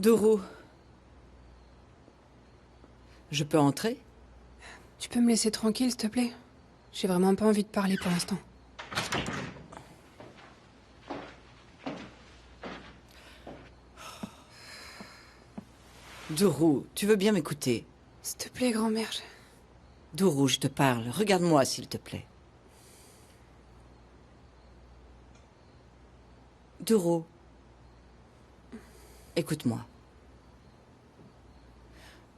Dourou. Je peux entrer? Tu peux me laisser tranquille, s'il te plaît? J'ai vraiment pas envie de parler pour l'instant. Dourou, tu veux bien m'écouter? S'il te plaît, grand-mère. Dourou, je te parle. Regarde-moi, s'il te plaît. Dourou. Écoute-moi.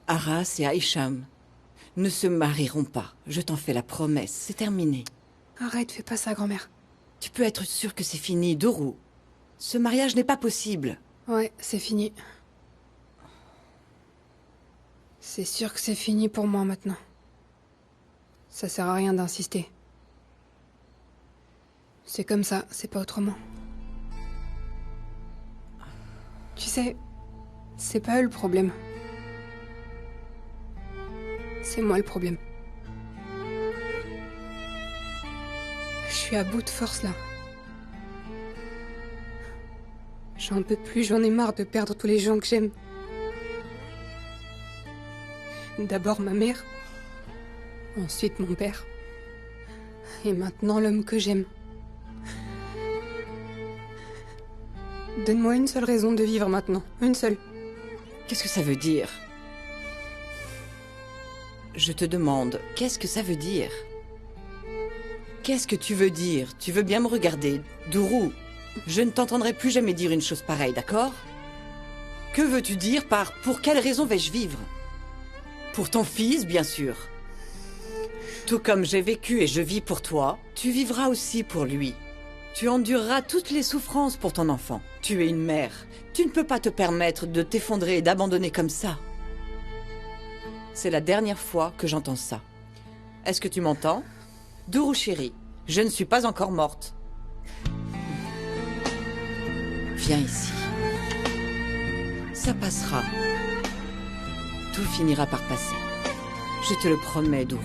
Aras et Aïcham ne se marieront pas. Je t'en fais la promesse. C'est terminé. Arrête, fais pas ça, grand-mère. Tu peux être sûre que c'est fini, Dourou. Ce mariage n'est pas possible. Ouais, c'est fini. C'est sûr que c'est fini pour moi maintenant. Ça sert à rien d'insister. C'est comme ça, c'est pas autrement. Tu sais, c'est pas eux le problème. C'est moi le problème. Je suis à bout de force là. J'en peux plus, j'en ai marre de perdre tous les gens que j'aime. D'abord ma mère, ensuite mon père, et maintenant l'homme que j'aime. Donne-moi une seule raison de vivre maintenant, une seule. Qu'est-ce que ça veut dire? Je te demande, qu'est-ce que ça veut dire? Qu'est-ce que tu veux dire? Tu veux bien me regarder, Dourou? Je ne t'entendrai plus jamais dire une chose pareille, d'accord? Que veux-tu dire par « pour quelle raison vais-je vivre » ? Pour ton fils, bien sûr. Tout comme j'ai vécu et je vis pour toi, tu vivras aussi pour lui. Tu endureras toutes les souffrances pour ton enfant. Tu es une mère. Tu ne peux pas te permettre de t'effondrer et d'abandonner comme ça. C'est la dernière fois que j'entends ça. Est-ce que tu m'entends? Dourou chérie, je ne suis pas encore morte. Viens ici. Ça passera. Tout finira par passer. Je te le promets, Dourou.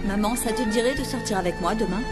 Maman, ça te dirait de sortir avec moi demain?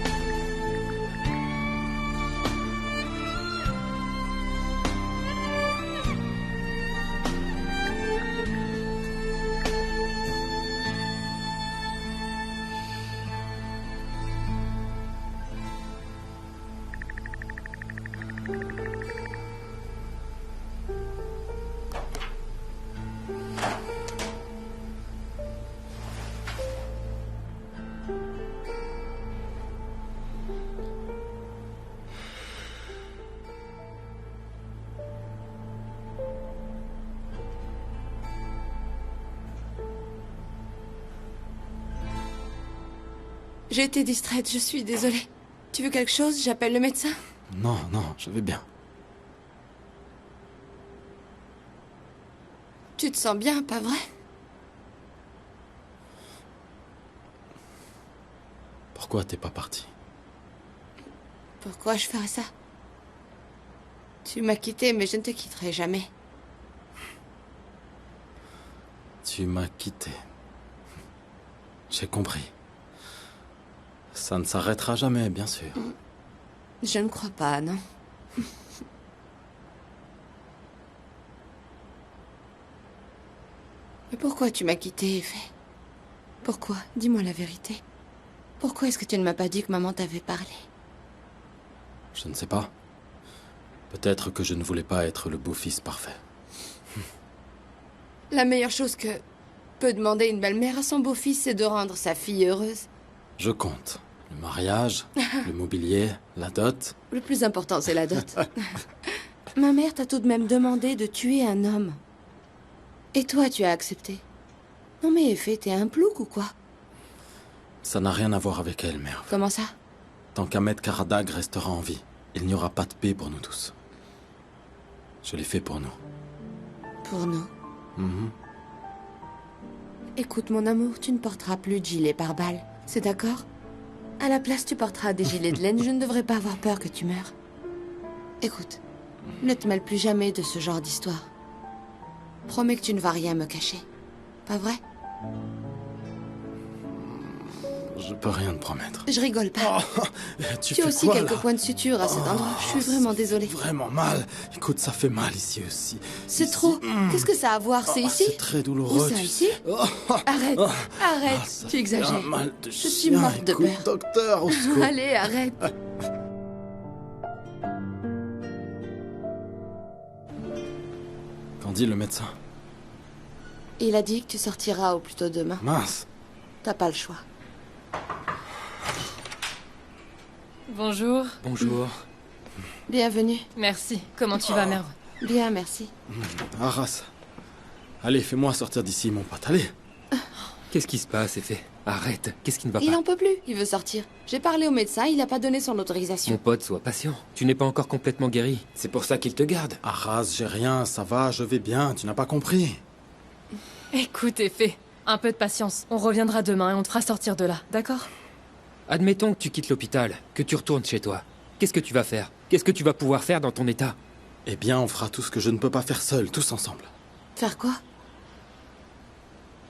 J'ai été distraite, je suis désolée. Tu veux quelque chose? J'appelle le médecin? Non, non, je vais bien. Tu te sens bien, pas vrai? Pourquoi t'es pas parti? Pourquoi je ferais ça? Tu m'as quitté, mais je ne te quitterai jamais. Tu m'as quitté. J'ai compris. Ça ne s'arrêtera jamais, bien sûr. Je ne crois pas, non. Mais pourquoi tu m'as quitté, Effet? Pourquoi? Dis-moi la vérité. Pourquoi est-ce que tu ne m'as pas dit que maman t'avait parlé? Je ne sais pas. Peut-être que je ne voulais pas être le beau-fils parfait. La meilleure chose que peut demander une belle-mère à son beau-fils, c'est de rendre sa fille heureuse. Je compte. Le mariage, le mobilier, la dot. Le plus important, c'est la dot. Ma mère t'a tout de même demandé de tuer un homme. Et toi, tu as accepté. Non mais Effet, t'es un plouc ou quoi? Ça n'a rien à voir avec elle, Merve. Comment ça? Tant qu'Ahmed Karadag restera en vie, Il n'y aura pas de paix pour nous tous. Je l'ai fait pour nous. Pour nous. Mhm. Écoute, mon amour, tu ne porteras plus de gilet pare-balles. C'est d'accord? À la place, tu porteras des gilets de laine. Je ne devrais pas avoir peur que tu meurs. Écoute, ne te mêle plus jamais de ce genre d'histoire. Promets que tu ne vas rien me cacher. Pas vrai? Je peux rien te promettre. Je rigole pas. Oh, tu Tu as fais aussi quoi, quelques là? points de suture à cet endroit. Je suis vraiment désolée. Vraiment mal. Écoute, ça fait mal ici aussi. C'est Ici. trop. Qu'est-ce que ça a à voir? C'est ici? C'est très Où douloureux. ça, ici? Arrête, arrête. Ça Tu fait exagères. un mal de Je suis chien. morte de Écoute, peur. docteur, au secours. Allez, arrête. Qu'en dit le médecin? Il a dit que tu sortiras au plus tôt demain. Mince. T'as pas le choix. Bonjour. Bonjour. Bienvenue. Merci. Comment tu vas, Merve? Bien, merci. Arras. Allez, fais-moi sortir d'ici, mon pote. Allez. Qu'est-ce qui se passe, Effet? Arrête. Qu'est-ce qui ne va Il pas? en peut plus. Il veut sortir. J'ai parlé au médecin, il a pas donné son Mon autorisation. pote, sois patient. Tu n'es pas encore complètement guéri. C'est pour ça qu'il te garde. Arras, j'ai rien, ça va, je vais bien, tu n'as pas compris. Écoute, Effet, un peu de patience. On reviendra demain et on te fera sortir de là, d'accord? Admettons que tu quittes l'hôpital, que tu retournes chez toi. Qu'est-ce que tu vas faire? Qu'est-ce que tu vas pouvoir faire dans ton état? Eh bien, on fera tout ce que je ne peux pas faire seul, tous ensemble. Faire quoi?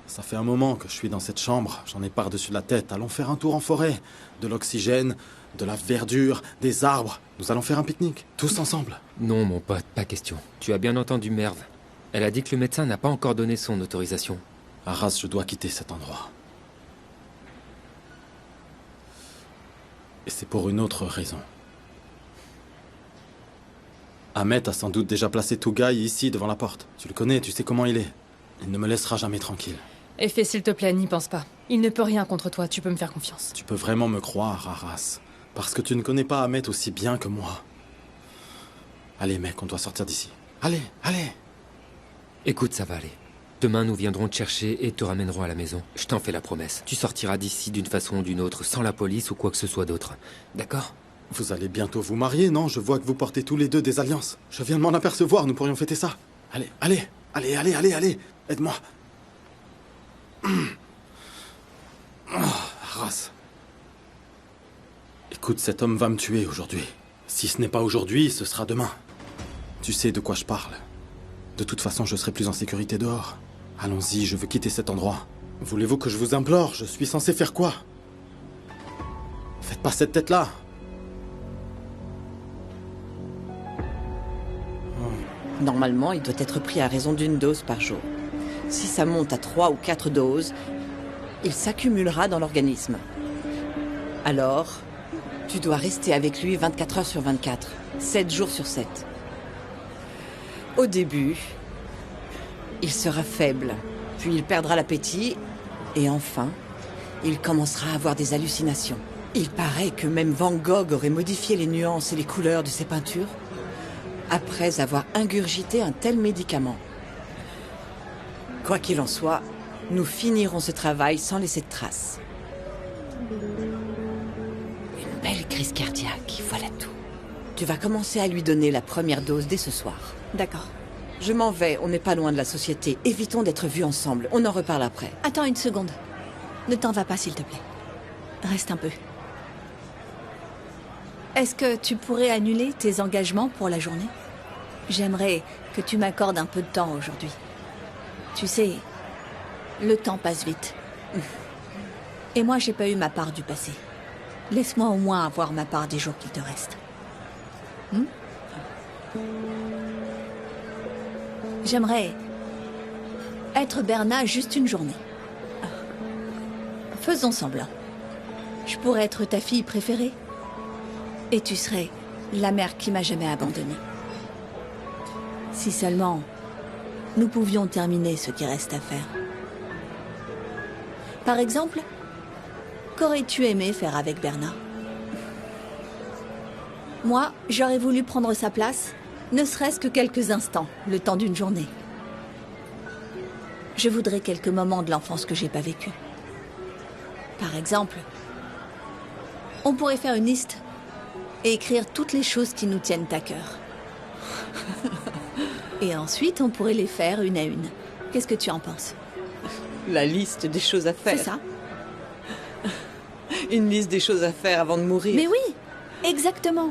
Ça fait un moment que je suis dans cette chambre, j'en ai par-dessus la tête. Allons faire un tour en forêt. De l'oxygène, de la verdure, des arbres. Nous allons faire un pique-nique, tous ensemble. Non, mon pote, pas question. Tu as bien entendu Merve. Elle a dit que le médecin n'a pas encore donné son autorisation. Arras, je dois quitter cet endroit. Et c'est pour une autre raison. Ahmet a sans doute déjà placé Tougaï ici, devant la porte. Tu le connais, tu sais comment il est. Il ne me laissera jamais tranquille. Effet, s'il te plaît, n'y pense pas. Il ne peut rien contre toi, tu peux me faire confiance. Tu peux vraiment me croire, Arras. Parce que tu ne connais pas Ahmet aussi bien que moi. Allez, mec, on doit sortir d'ici. Allez, allez. Écoute, ça va aller. Demain, nous viendrons te chercher et te ramènerons à la maison. Je t'en fais la promesse. Tu sortiras d'ici d'une façon ou d'une autre, sans la police ou quoi que ce soit d'autre. D'accord? Vous allez bientôt vous marier, non? Je vois que vous portez tous les deux des alliances. Je viens de m'en apercevoir, nous pourrions fêter ça. Allez, allez, allez, allez, allez, allez. Aide-moi. Arras. Écoute, cet homme va me tuer aujourd'hui. Si ce n'est pas aujourd'hui, ce sera demain. Tu sais de quoi je parle. De toute façon, je serai plus en sécurité dehors. Allons-y, je veux quitter cet endroit. Voulez-vous que je vous implore? Je suis censé faire quoi? Faites pas cette tête-là. Normalement, il doit être pris à raison d'une dose par jour. Si ça monte à 3 ou 4 doses, il s'accumulera dans l'organisme. Alors, tu dois rester avec lui 24 heures sur 24, 7 jours sur 7. Au début, il sera faible, puis il perdra l'appétit, et enfin, il commencera à avoir des hallucinations. Il paraît que même Van Gogh aurait modifié les nuances et les couleurs de ses peintures après avoir ingurgité un tel médicament. Quoi qu'il en soit, nous finirons ce travail sans laisser de traces. Une belle crise cardiaque, voilà tout. Tu vas commencer à lui donner la première dose dès ce soir. D'accord. Je m'en vais, on n'est pas loin de la société. Évitons d'être vus ensemble, on en reparle après. Attends une seconde. Ne t'en va pas, s'il te plaît. Reste un peu. Est-ce que tu pourrais annuler tes engagements pour la journée? J'aimerais que tu m'accordes un peu de temps aujourd'hui. Tu sais, le temps passe vite. Et moi, j'ai pas eu ma part du passé. Laisse-moi au moins avoir ma part des jours qu'il te reste. J'aimerais être Berna juste une journée. Faisons semblant. Je pourrais être ta fille préférée. Et tu serais la mère qui m'a jamais abandonnée. Si seulement nous pouvions terminer ce qui reste à faire. Par exemple, qu'aurais-tu aimé faire avec Berna? Moi, j'aurais voulu prendre sa place, ne serait-ce que quelques instants, le temps d'une journée. Je voudrais quelques moments de l'enfance que j'ai pas vécu. Par exemple, on pourrait faire une liste et écrire toutes les choses qui nous tiennent à cœur. Et ensuite, on pourrait les faire une à une. Qu'est-ce que tu en penses? La liste des choses à faire. C'est ça. Une liste des choses à faire avant de mourir. Mais oui, exactement.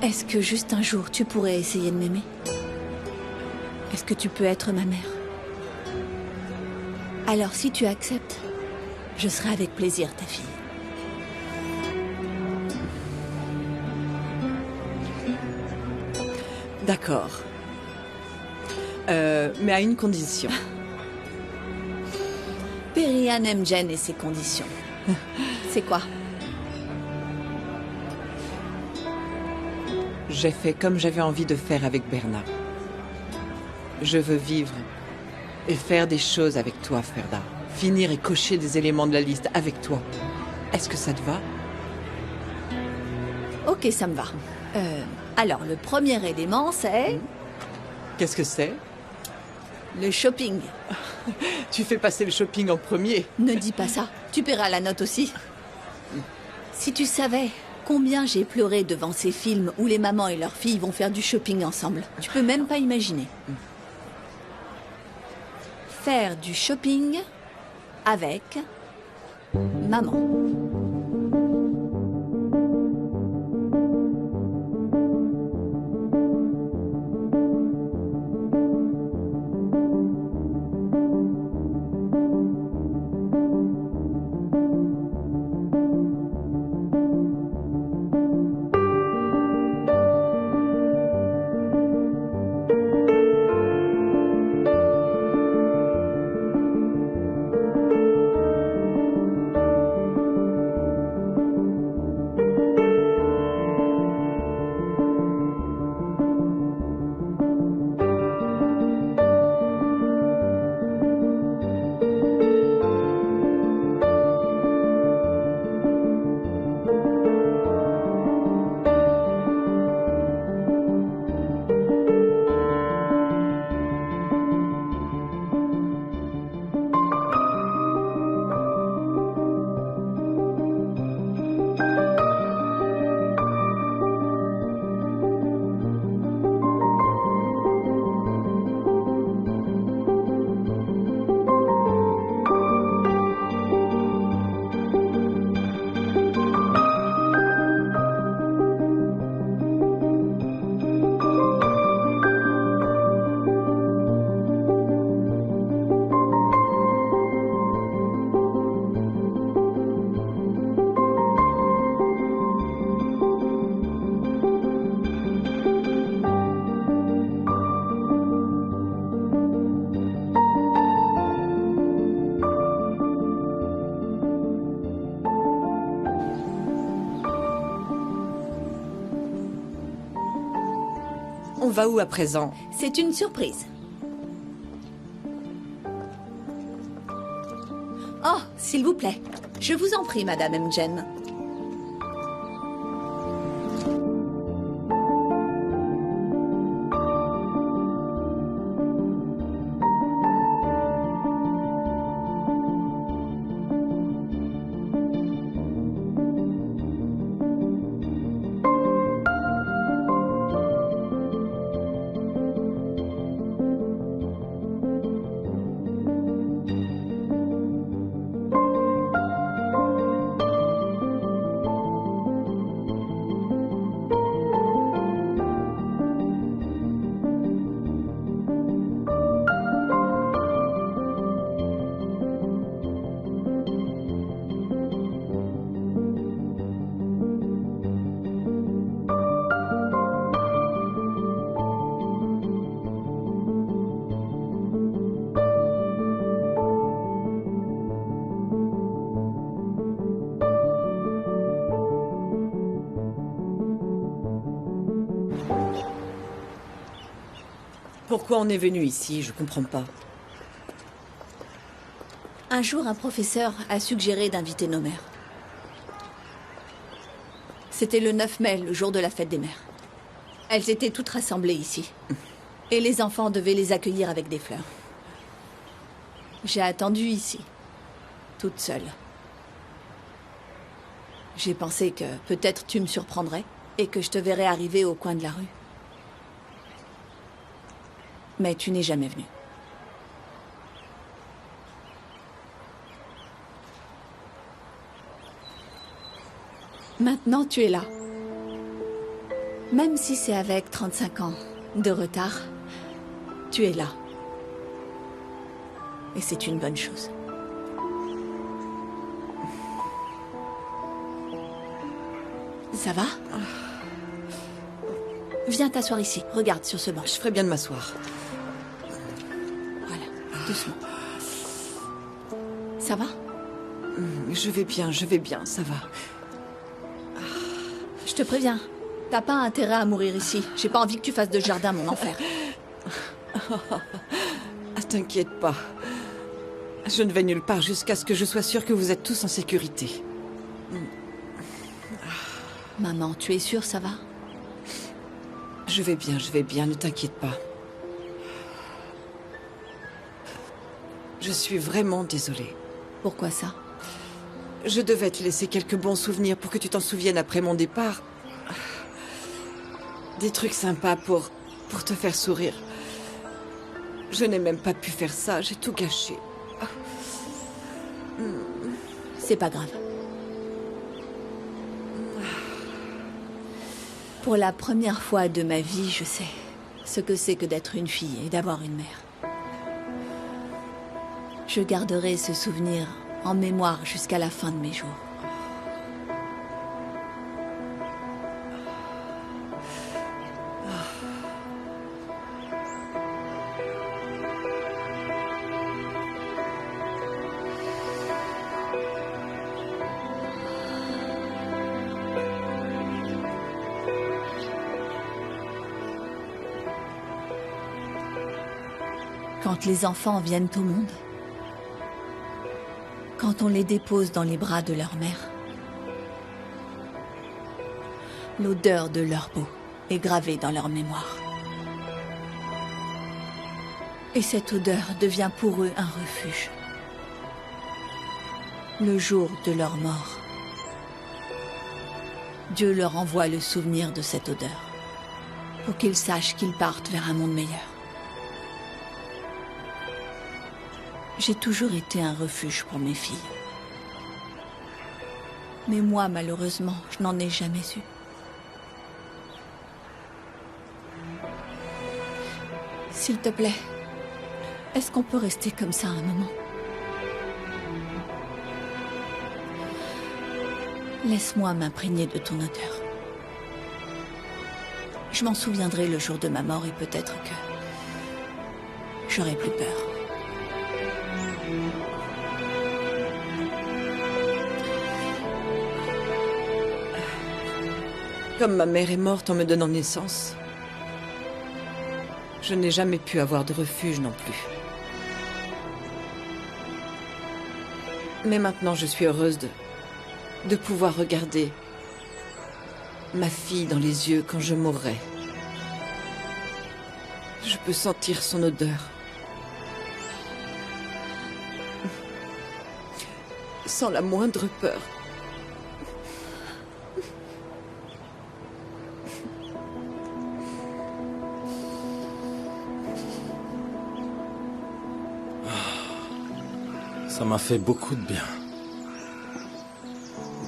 Est-ce que juste un jour, tu pourrais essayer de m'aimer? Est-ce que tu peux être ma mère? Alors, si tu acceptes, je serai avec plaisir ta fille. D'accord. Mais à une condition. Perihan aime Jen et ses conditions. C'est quoi? J'ai fait comme j'avais envie de faire avec Berna. Je veux vivre et faire des choses avec toi, Ferda. Finir et cocher des éléments de la liste avec toi. Est-ce que ça te va? Ok, ça me va. Alors, le premier élément, c'est Qu'est-ce que c'est? le shopping. Tu fais passer le shopping en premier. Ne dis pas ça. Tu paieras la note aussi. Si tu savais combien j'ai pleuré devant ces films où les mamans et leurs filles vont faire du shopping ensemble, tu peux même pas imaginer. Faire du shopping avec maman. On va où à présent? C'est une surprise. Oh, s'il vous plaît. Je vous en prie, Madame Mjen. Pourquoi on est venu ici? Je comprends pas. Un jour, un professeur a suggéré d'inviter nos mères. C'était le 9 mai, le jour de la fête des mères. Elles étaient toutes rassemblées ici. Et les enfants devaient les accueillir avec des fleurs. J'ai attendu ici, toute seule. J'ai pensé que peut-être tu me surprendrais et que je te verrais arriver au coin de la rue. Mais tu n'es jamais venu. Maintenant, tu es là. Même si c'est avec 35 ans de retard, tu es là. Et c'est une bonne chose. Ça va? Viens t'asseoir ici. Regarde sur ce banc. Je ferais bien de m'asseoir. Voilà, doucement. Ça va? Je vais bien, ça va. Je te préviens. T'as pas intérêt à mourir ici. J'ai pas envie que tu fasses de ce jardin mon enfer. Ah, t'inquiète pas. Je ne vais nulle part jusqu'à ce que je sois sûre que vous êtes tous en sécurité. Maman, tu es sûre, ça va? Je vais bien, ne t'inquiète pas. Je suis vraiment désolée. Pourquoi ça? Je devais te laisser quelques bons souvenirs pour que tu t'en souviennes après mon départ. Des trucs sympas pour te faire sourire. Je n'ai même pas pu faire ça, j'ai tout gâché. C'est pas grave. Pour la première fois de ma vie, je sais ce que c'est que d'être une fille et d'avoir une mère. Je garderai ce souvenir en mémoire jusqu'à la fin de mes jours. Quand les enfants viennent au monde, quand on les dépose dans les bras de leur mère, l'odeur de leur peau est gravée dans leur mémoire. Et cette odeur devient pour eux un refuge. Le jour de leur mort, Dieu leur envoie le souvenir de cette odeur, pour qu'ils sachent qu'ils partent vers un monde meilleur. J'ai toujours été un refuge pour mes filles. Mais moi, malheureusement, je n'en ai jamais eu. S'il te plaît, est-ce qu'on peut rester comme ça un moment? Laisse-moi m'imprégner de ton odeur. Je m'en souviendrai le jour de ma mort et peut-être que j'aurai plus peur. Comme ma mère est morte en me donnant naissance, je n'ai jamais pu avoir de refuge non plus. Mais maintenant, je suis heureuse de pouvoir regarder ma fille dans les yeux quand je mourrai. Je peux sentir son odeur. Sans la moindre peur. Ça m'a fait beaucoup de bien.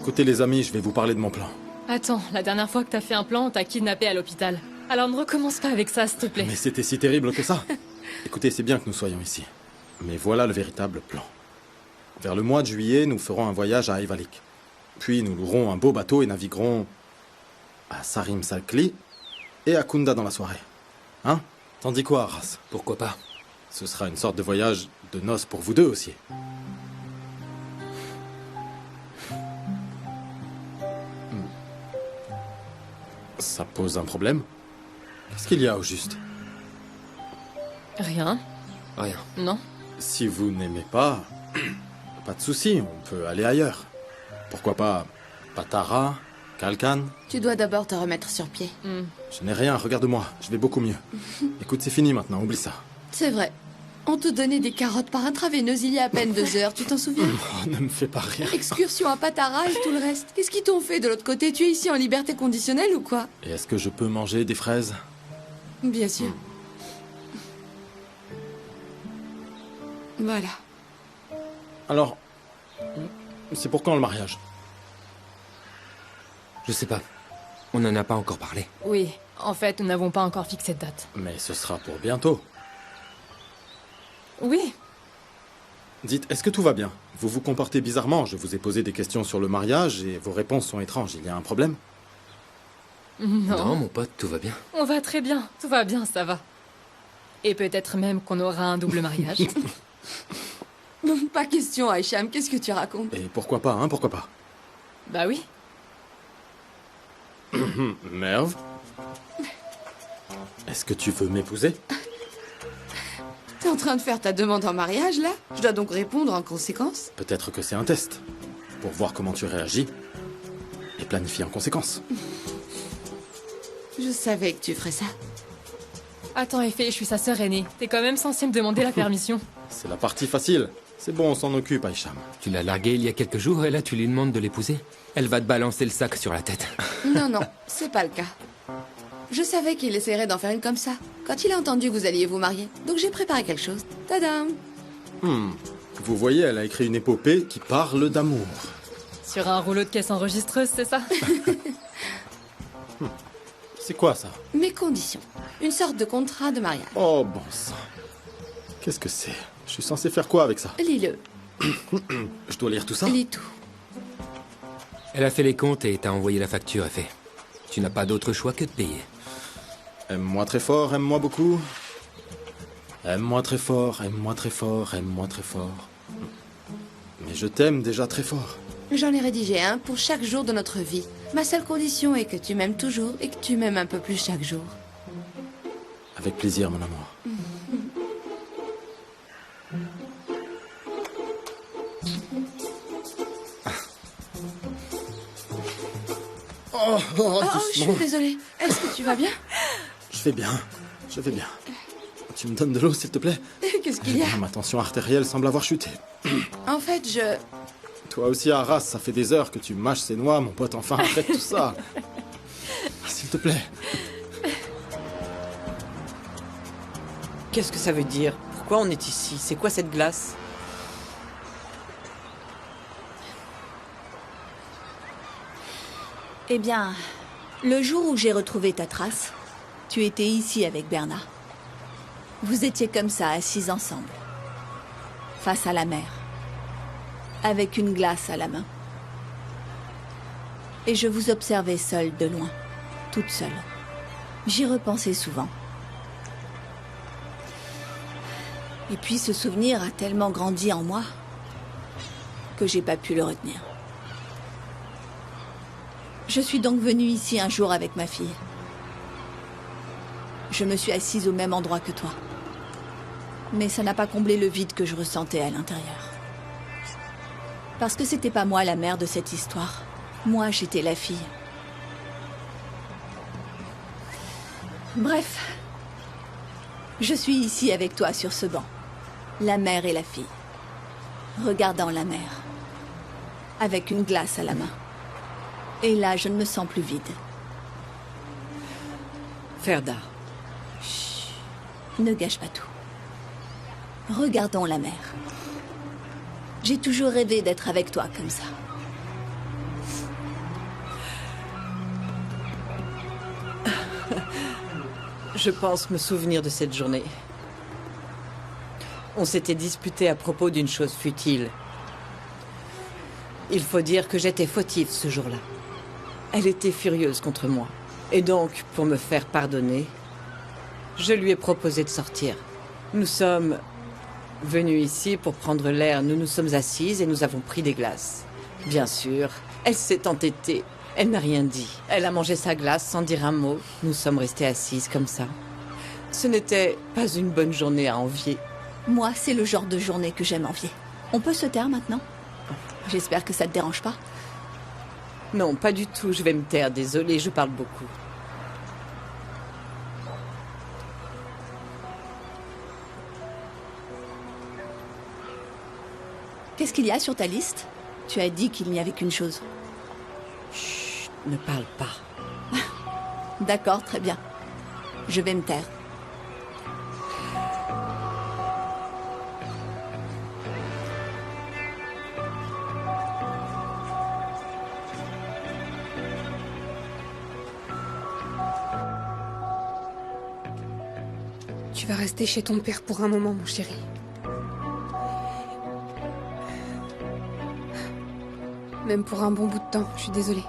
Écoutez les amis, je vais vous parler de mon plan. Attends, la dernière fois que t'as fait un plan, on t'a kidnappé à l'hôpital. Alors ne recommence pas avec ça, s'il te plaît. Mais c'était si terrible que ça. Écoutez, c'est bien que nous soyons ici. Mais voilà le véritable plan. Vers le mois de juillet, nous ferons un voyage à Ayvalik. Puis nous louerons un beau bateau et naviguerons à Sarim Salkli et à Kunda dans la soirée. Hein? T'en dis quoi, Arras? Pourquoi pas? Ce sera une sorte de voyage de noces pour vous deux aussi. Ça pose un problème? Qu'est-ce qu'il y a au juste? Rien. Rien. Non. Si vous n'aimez pas, pas de souci, on peut aller ailleurs. Pourquoi pas Patara, Kalkan? Tu dois d'abord te remettre sur pied. Je n'ai rien, regarde-moi, je vais beaucoup mieux. Écoute, c'est fini maintenant, oublie ça. C'est vrai. On te donnait des carottes par intraveineuse il y a à peine 2 heures, tu t'en souviens? Oh, ne me fais pas rire. Excursion à Patara et tout le reste. Qu'est-ce qu'ils t'ont fait de l'autre côté? Tu es ici en liberté conditionnelle ou quoi? Et est-ce que je peux manger des fraises? Bien sûr. Voilà. Alors, c'est pour quand le mariage? Je sais pas. On n'en a pas encore parlé. Oui, en fait, nous n'avons pas encore fixé de date. Mais ce sera pour bientôt. Oui, Dites, est-ce que tout va bien? Vous vous comportez bizarrement. Je vous ai posé des questions sur le mariage et vos réponses sont étranges. Il y a un problème? Non, mon pote, tout va bien. on va très bien. Tout va bien, ça va. Et peut-être même qu'on aura un double mariage. Pas question, Aïcham, qu'est-ce que tu racontes? Et pourquoi pas, hein? Pourquoi pas? Bah oui. Merv? Est-ce que tu veux m'épouser? T'es en train de faire ta demande en mariage, là? Je dois donc répondre en conséquence? Peut-être que c'est un test. Pour voir comment tu réagis. Et planifier en conséquence. Je savais que tu ferais ça. Attends, Effet, je suis sa sœur aînée. T'es quand même censé me demander la permission. C'est la partie facile. C'est bon, on s'en occupe, Aïcham. Tu l'as larguée il y a quelques jours et là tu lui demandes de l'épouser? Elle va te balancer le sac sur la tête. Non, non, c'est pas le cas. Je savais qu'il essaierait d'en faire une comme ça, quand il a entendu que vous alliez vous marier. Donc j'ai préparé quelque chose. Tadam! Vous voyez, elle a écrit une épopée qui parle d'amour. Sur un rouleau de caisse enregistreuse, c'est ça? C'est quoi ça? Mes conditions. Une sorte de contrat de mariage. Oh, bon sang. Qu'est-ce que c'est? Je suis censé faire quoi avec ça? Lis-le. Je dois lire tout ça? Lis tout. Elle a fait les comptes et t'a envoyé la facture, et fait. Tu n'as pas d'autre choix que de payer. Aime-moi très fort, aime-moi beaucoup. Aime-moi très fort, aime-moi très fort, aime-moi très fort. Mais je t'aime déjà très fort. J'en ai rédigé un pour chaque jour de notre vie. Ma seule condition est que tu m'aimes toujours et que tu m'aimes un peu plus chaque jour. Avec plaisir, mon amour. Oh, je suis désolée. Est-ce que tu vas bien? Je vais bien, je vais bien. Tu me donnes de l'eau, s'il te plaît? Qu'est-ce qu'il y a? Ma tension artérielle semble avoir chuté. En fait, Toi aussi, Arras, ça fait des heures que tu mâches ces noix, mon pote. Enfin, arrête tout ça. S'il te plaît. Qu'est-ce que ça veut dire? Pourquoi on est ici? C'est quoi cette glace? Eh bien, le jour où j'ai retrouvé ta trace, tu étais ici avec Bernard. Vous étiez comme ça, assis ensemble, face à la mer, avec une glace à la main. Et je vous observais seule de loin, toute seule. J'y repensais souvent. Et puis ce souvenir a tellement grandi en moi que j'ai pas pu le retenir. Je suis donc venue ici un jour avec ma fille. Je me suis assise au même endroit que toi. Mais ça n'a pas comblé le vide que je ressentais à l'intérieur. Parce que c'était pas moi la mère de cette histoire. Moi, j'étais la fille. Bref. Je suis ici avec toi sur ce banc. La mère et la fille. Regardant la mer. Avec une glace à la main. Et là, je ne me sens plus vide. Ferda. Chut. Ne gâche pas tout. Regardons la mer. J'ai toujours rêvé d'être avec toi comme ça. Je pense me souvenir de cette journée. On s'était disputé à propos d'une chose futile. Il faut dire que j'étais fautive ce jour-là. Elle était furieuse contre moi. Et donc, pour me faire pardonner, je lui ai proposé de sortir. Nous sommes venus ici pour prendre l'air. Nous nous sommes assises et nous avons pris des glaces. Bien sûr, elle s'est entêtée. Elle n'a rien dit. Elle a mangé sa glace sans dire un mot. Nous sommes restés assises comme ça. Ce n'était pas une bonne journée à envier. Moi, c'est le genre de journée que j'aime envier. On peut se taire maintenant? J'espère que ça te dérange pas. Non, pas du tout. Je vais me taire. Désolée, je parle beaucoup. Qu'est-ce qu'il y a sur ta liste? Tu as dit qu'il n'y avait qu'une chose. Chut, ne parle pas. D'accord, très bien. Je vais me taire. Tu vas rester chez ton père pour un moment, mon chéri. Même pour un bon bout de temps, je suis désolée.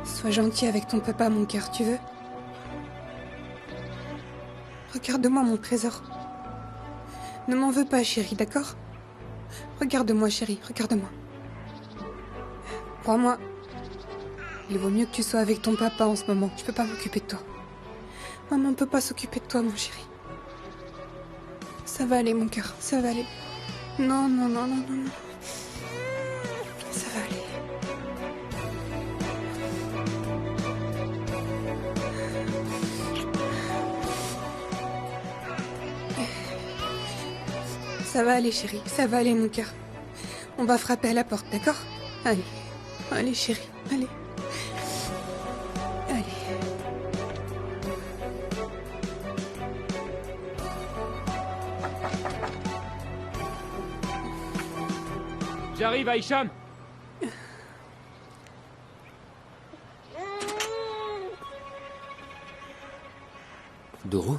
Sois gentil avec ton papa, mon cœur, tu veux? Regarde-moi, mon trésor. Ne m'en veux pas, chérie, d'accord? Regarde-moi, chérie, regarde-moi. Crois-moi, il vaut mieux que tu sois avec ton papa en ce moment. Je peux pas m'occuper de toi. Maman ne peut pas s'occuper de toi, mon chéri. Ça va aller, mon cœur, ça va aller. Non, non, non, non, non, non. Ça va aller. Ça va aller, chérie. Ça va aller, mon cœur. On va frapper à la porte, d'accord? Allez. Allez, chérie. Allez. Allez. J'arrive, Aïcham. Doro?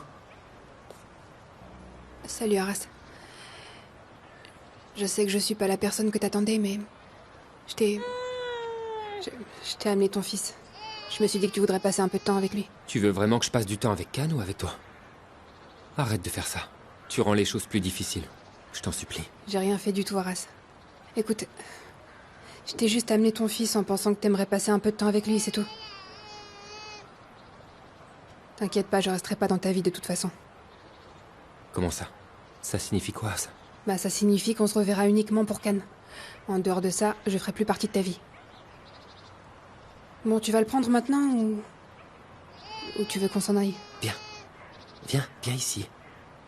Salut, Aras. Je sais que je suis pas la personne que t'attendais, mais... Je t'ai amené ton fils. Je me suis dit que tu voudrais passer un peu de temps avec lui. Tu veux vraiment que je passe du temps avec Khan ou avec toi? Arrête de faire ça. Tu rends les choses plus difficiles. Je t'en supplie. J'ai rien fait du tout, Aras. Écoute, je t'ai juste amené ton fils en pensant que t'aimerais passer un peu de temps avec lui, c'est tout. T'inquiète pas, je resterai pas dans ta vie de toute façon. Comment ça? Ça signifie quoi, ça? Bah, ça signifie qu'on se reverra uniquement pour Cannes. En dehors de ça, je ferai plus partie de ta vie. Bon, tu vas le prendre maintenant ou tu veux qu'on s'en aille? Viens. Viens ici.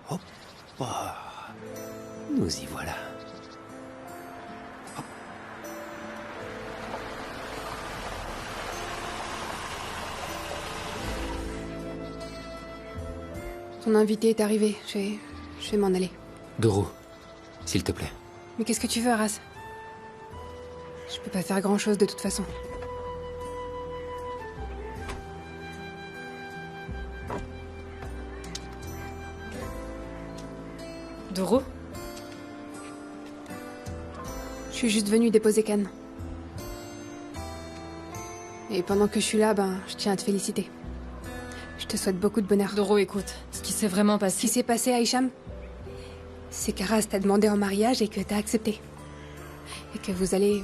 Hop. Oh. Nous y voilà. Hop. Ton invité est arrivé. Je vais m'en aller. Doro, s'il te plaît. Mais qu'est-ce que tu veux, Aras? Je peux pas faire grand-chose de toute façon. Doro? Je suis juste venue déposer Cannes. Et pendant que je suis là, je tiens à te féliciter. Je te souhaite beaucoup de bonheur. Doro, écoute, ce qui s'est vraiment Ce qui passé... s'est passé, Aïcham, c'est qu'Aras t'a demandé en mariage et que t'as accepté. Et que vous allez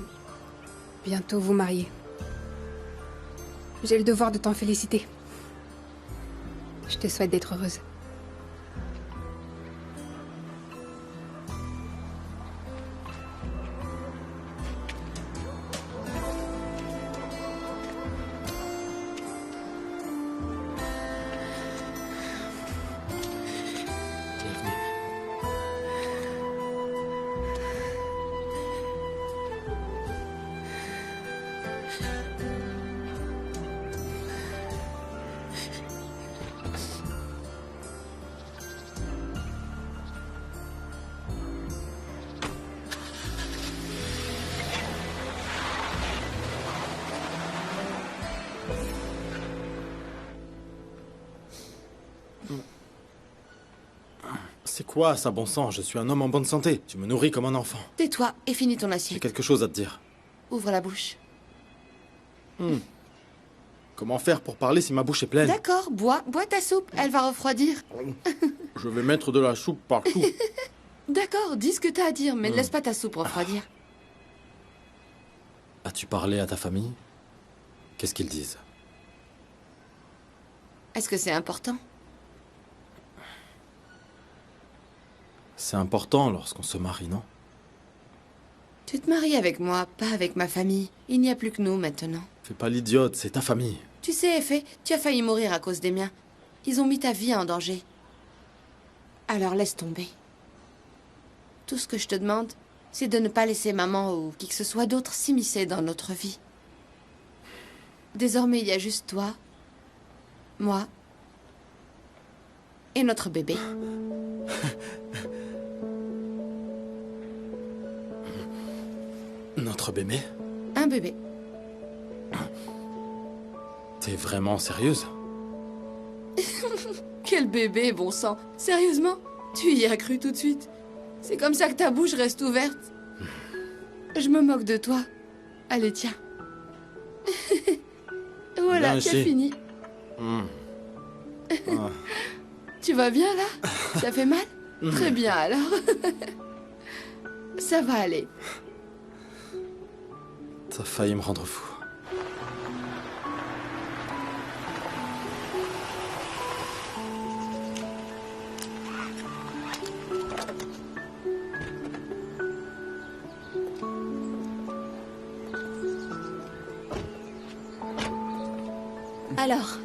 bientôt vous marier. J'ai le devoir de t'en féliciter. Je te souhaite d'être heureuse. Bienvenue. C'est quoi ça, bon sang? Je suis un homme en bonne santé. Tu me nourris comme un enfant. Tais-toi et finis ton J'ai assiette. quelque chose à te dire. Ouvre la bouche. Comment faire pour parler si ma bouche est pleine? D'accord, bois ta soupe, elle va refroidir. Je vais mettre de la soupe partout. D'accord, dis ce que t'as à dire, mais ne laisse pas ta soupe refroidir. As-tu parlé à ta famille? Qu'est-ce qu'ils disent? Est-ce que c'est important? C'est important lorsqu'on se marie, non? Tu te maries avec moi, pas avec ma famille. Il n'y a plus que nous maintenant. Fais pas l'idiote, c'est ta famille. Tu sais, Effet, tu as failli mourir à cause des miens. Ils ont mis ta vie en danger. Alors laisse tomber. Tout ce que je te demande, c'est de ne pas laisser maman ou qui que ce soit d'autre s'immiscer dans notre vie. Désormais, il y a juste toi, moi et notre bébé. Notre bébé? Un bébé. T'es vraiment sérieuse? Quel bébé, bon sang. Sérieusement? Tu y as cru tout de suite? C'est comme ça que ta bouche reste ouverte? Je me moque de toi. Allez, tiens. Voilà, Bien c'est ici. fini. Ah. Tu vas bien, là? Ça fait mal? Très bien, alors. Ça va aller. T'as failli me rendre fou. Alors,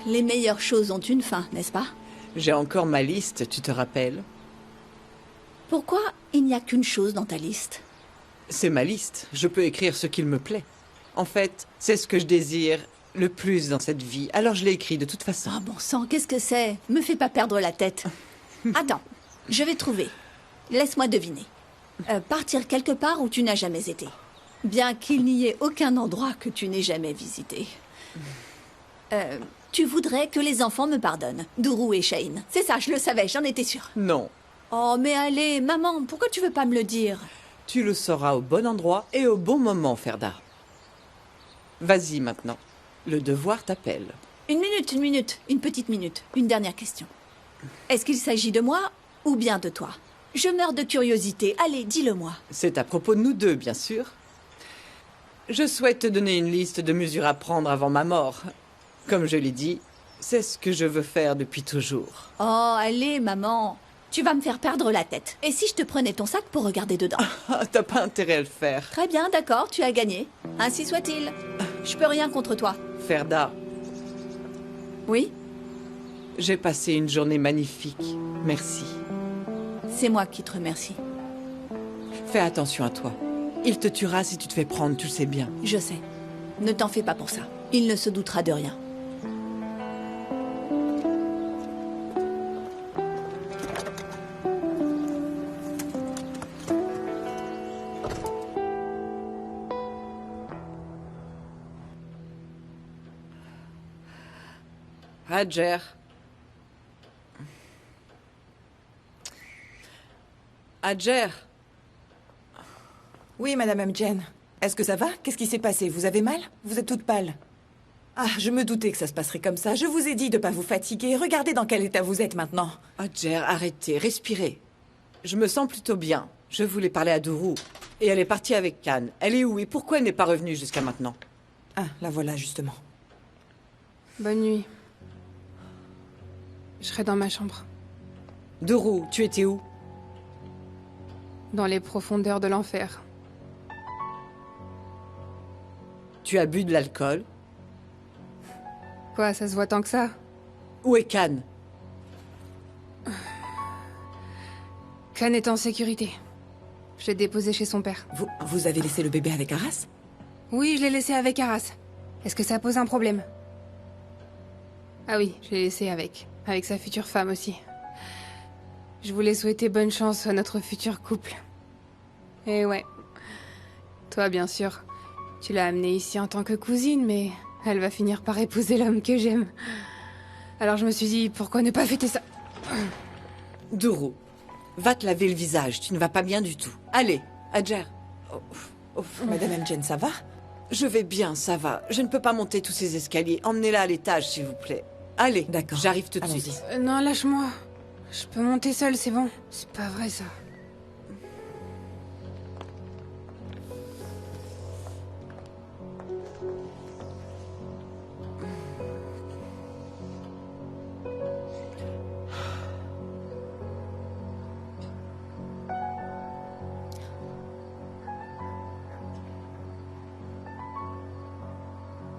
les meilleures choses ont une fin, n'est-ce pas? J'ai encore ma liste, tu te rappelles? Pourquoi il n'y a qu'une chose dans ta liste? C'est ma liste. Je peux écrire ce qu'il me plaît. En fait, c'est ce que je désire le plus dans cette vie. Alors je l'ai écrit de toute façon. Ah bon sang, qu'est-ce que c'est? Me fais pas perdre la tête. Attends, je vais trouver. Laisse-moi deviner. Partir quelque part où tu n'as jamais été. Bien qu'il n'y ait aucun endroit que tu n'aies jamais visité. Tu voudrais que les enfants me pardonnent. Dourou et Shane. C'est ça, je le savais, j'en étais sûre. Non. Oh, mais allez, maman, pourquoi tu veux pas me le dire? Tu le sauras au bon endroit et au bon moment, Ferda. Vas-y maintenant. Le devoir t'appelle. Une petite minute. Une dernière question. Est-ce qu'il s'agit de moi ou bien de toi? Je meurs de curiosité. Allez, dis-le-moi. C'est à propos de nous deux, bien sûr. Je souhaite te donner une liste de mesures à prendre avant ma mort. Comme je l'ai dit, c'est ce que je veux faire depuis toujours. Oh, allez, maman. Tu vas me faire perdre la tête. Et si je te prenais ton sac pour regarder dedans? Ah, t'as pas intérêt à le faire. Très bien, d'accord, tu as gagné. Ainsi soit-il. Je peux rien contre toi. Ferda, Oui? j'ai passé une journée magnifique. Merci. C'est moi qui te remercie. Fais attention à toi. Il te tuera si tu te fais prendre, tu le sais bien. Je sais. Ne t'en fais pas pour ça. Il ne se doutera de rien. Hadjer. Hadjer. Oui, Madame Amjen. Est-ce que ça va? Qu'est-ce qui s'est passé? Vous avez mal? Vous êtes toute pâle. Ah, je me doutais que ça se passerait comme ça. Je vous ai dit de pas vous fatiguer. Regardez dans quel état vous êtes maintenant. Hadjer, arrêtez, respirez. Je me sens plutôt bien. Je voulais parler à Dourou. Et elle est partie avec Khan. Elle est où et pourquoi elle n'est pas revenue jusqu'à maintenant? Ah, la voilà, justement. Bonne nuit. Je serai dans ma chambre. Dourou, tu étais où? Dans les profondeurs de l'enfer. Tu as bu de l'alcool? Quoi, ça se voit tant que ça? Où est Khan? Khan est en sécurité. Je l'ai déposé chez son père. Vous avez laissé le bébé avec Arras? Oui, je l'ai laissé avec Arras. Est-ce que ça pose un problème? Ah oui, je l'ai laissé avec sa future femme aussi. Je voulais souhaiter bonne chance à notre futur couple. Et ouais. Toi, bien sûr. Tu l'as amenée ici en tant que cousine, mais elle va finir par épouser l'homme que j'aime. Alors je me suis dit, pourquoi ne pas fêter ça? Dourou, va te laver le visage, tu ne vas pas bien du tout. Allez, Hadjer. Madame Amjen, ça va? Je vais bien, ça va. Je ne peux pas monter tous ces escaliers. Emmenez-la à l'étage, s'il vous plaît. Allez, D'accord. j'arrive tout de Allons-y. suite. Non, lâche-moi. Je peux monter seule, c'est bon. C'est pas vrai, ça.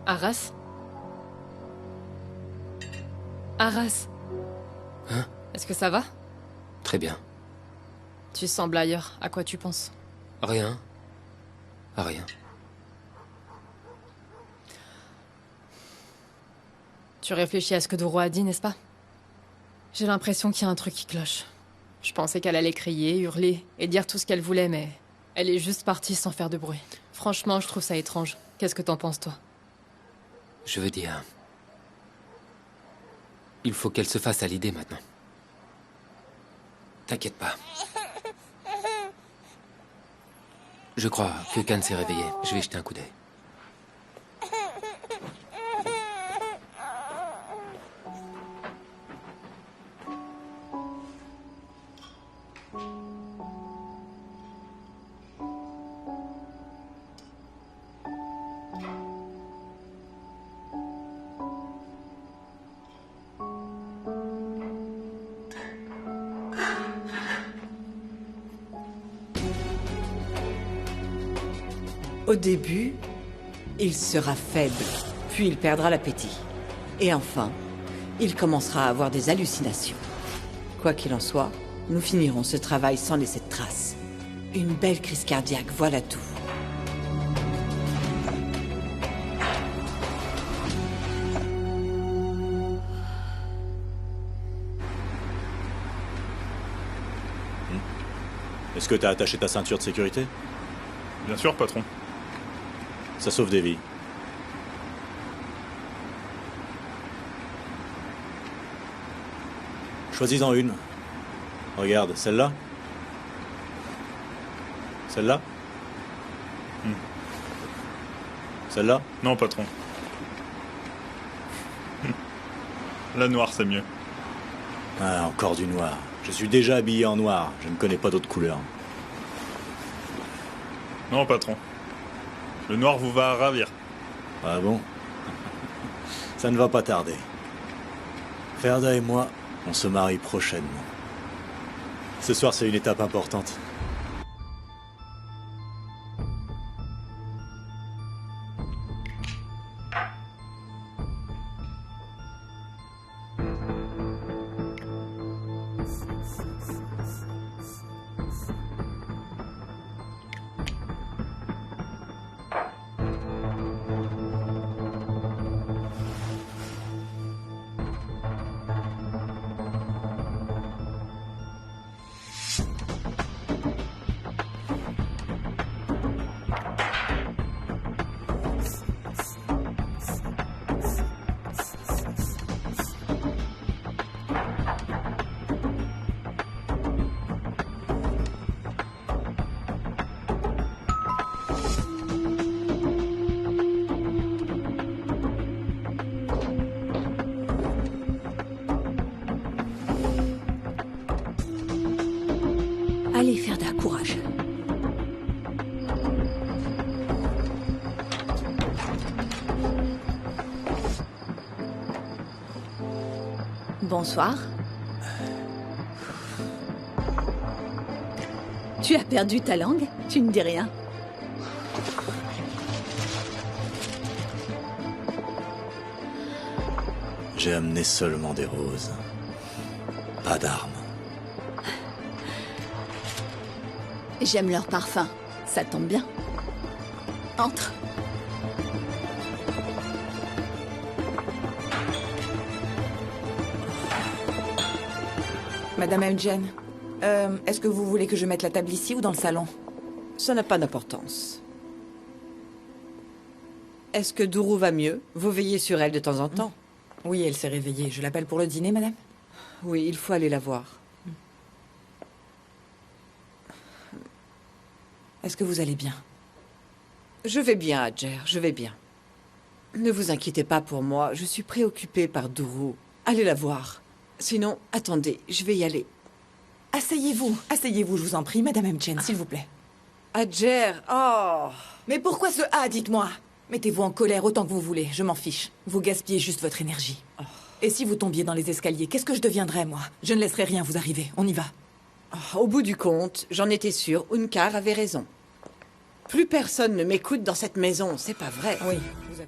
Arras? Arras? Hein? Est-ce que ça va? Très bien. Tu sembles ailleurs. À quoi tu penses? Rien. À rien. Tu réfléchis à ce que Doro a dit, n'est-ce pas? J'ai l'impression qu'il y a un truc qui cloche. Je pensais qu'elle allait crier, hurler et dire tout ce qu'elle voulait, mais elle est juste partie sans faire de bruit. Franchement, je trouve ça étrange. Qu'est-ce que t'en penses, toi? Je veux dire... Il faut qu'elle se fasse à l'idée maintenant. T'inquiète pas. Je crois que Khan s'est réveillé. Je vais jeter un coup d'œil. Au début, il sera faible, puis il perdra l'appétit. Et enfin, il commencera à avoir des hallucinations. Quoi qu'il en soit, nous finirons ce travail sans laisser de traces. Une belle crise cardiaque, voilà tout. Est-ce que t'as attaché ta ceinture de sécurité? Bien sûr, patron. Ça sauve des vies. Choisis-en une. Regarde, celle-là. Celle-là. Celle-là. Non, patron. La noire, c'est mieux. Ah, encore du noir. Je suis déjà habillé en noir. Je ne connais pas d'autres couleurs. Non, patron. Le noir vous va ravir. Ah bon? Ça ne va pas tarder. Ferda et moi, on se marie prochainement. Ce soir, c'est une étape importante. Allez, Ferda, courage. Bonsoir. Tu as perdu ta langue? Tu ne dis rien. J'ai amené seulement des roses. Pas d'armes. J'aime leur parfum. Ça tombe bien. Entre. Madame Elgen, est-ce que vous voulez que je mette la table ici ou dans le salon? Ça n'a pas d'importance. Est-ce que Duru va mieux? Vous veillez sur elle de temps en temps? Oui, elle s'est réveillée. Je l'appelle pour le dîner, madame? Oui, il faut aller la voir. Est-ce que vous allez bien? Je vais bien, Adjer, je vais bien. Ne vous inquiétez pas pour moi, je suis préoccupée par Duru. Allez la voir. Sinon, attendez, je vais y aller. Asseyez-vous, je vous en prie, madame Elgen, s'il vous plaît. Adjer, oh! Mais pourquoi ce A, dites-moi? Mettez-vous en colère autant que vous voulez, je m'en fiche. Vous gaspillez juste votre énergie. Et si vous tombiez dans les escaliers, qu'est-ce que je deviendrais, moi? Je ne laisserai rien vous arriver, on y va. Oh, au bout du compte, j'en étais sûre, Unkar avait raison. Plus personne ne m'écoute dans cette maison, c'est pas vrai. Oui, vous avez...